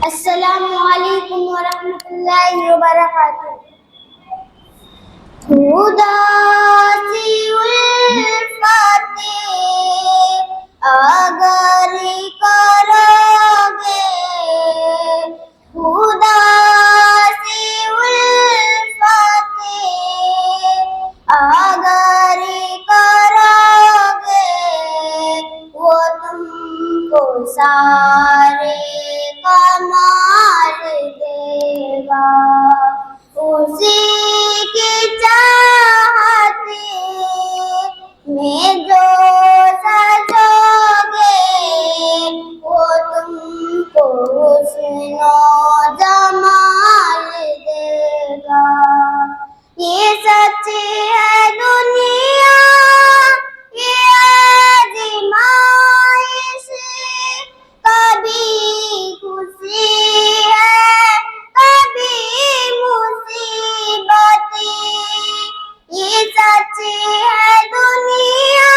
السلام علیکم ورحمۃ اللہ وبرکاتہ. اداسی الفات اگر کرو گے، اداسی الفات اگر کرو گے، وہ تم کو سارے کمال دے گا. اسی کی چاہت میں جو سجو گے، وہ تم کو حسن و جمال دے گا. یہ سچ ہے دنیا، یہ آزمائش، کبھی خوشی ہے کبھی مصیبت. یہ سچ ہے دنیا،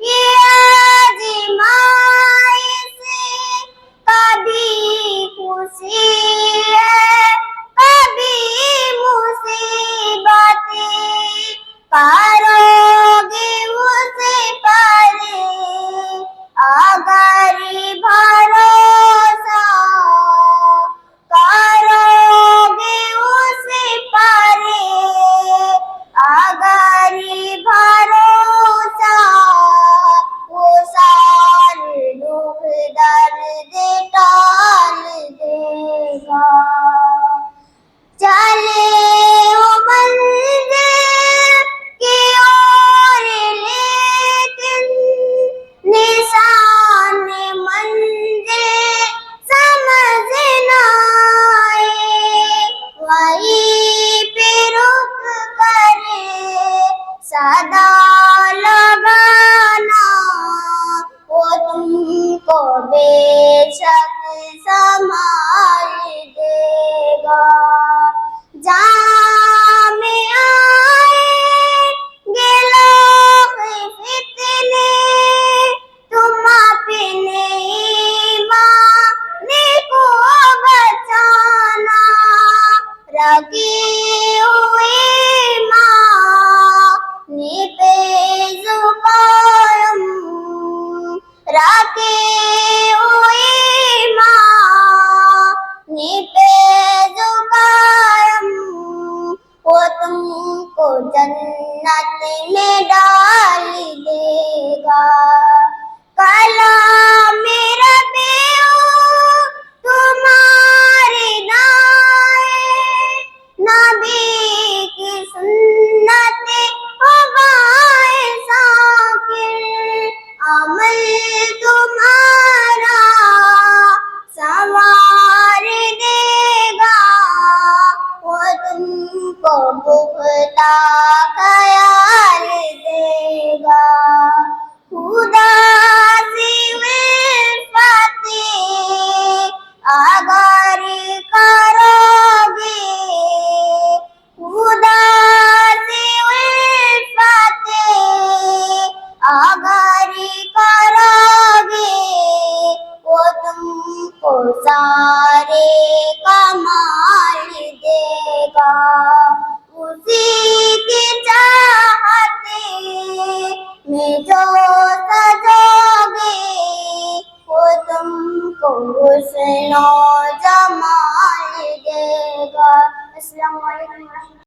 یہ آزمائش، کبھی خوشی ہے کبھی مصیبت. کرو گے اس پر اگر بھروسہ، کرو گے اس پر اگر بھروسہ، وہ سارے دکھ درد ٹال دے گا. چلے ہو منزل کی اور لیکن نشان منزل سمجھ نہ آئے، وہیں پہ رک کر صدا لگانا، وہ تم کو بے شک سنبھال دے گا. جہاں میں آئیں گے لوگ فتنے، تم اپنے ایمان کو بچانا. رکھی ہوئی ایمان پہ قائم، رکھی ہوئی ایمان پہ قائم، وہ تم کو جنت میں ڈال دے گا. کلام رب تمہاری دائیں، نبی کی سنت ہوگائے ذاکر، عمل تمہارا سنوار دے گا، وہ تم کو پختہ خیال دے گا. اداسی الفات اگر کرو گے، اداسی الفات اگر کرو گے، وہ تم کو سارے کمال دے گا. اسی کی چاہت میں جو سجو گے، وہ تم کو حسن و جمال دے گا. السلام علیکم.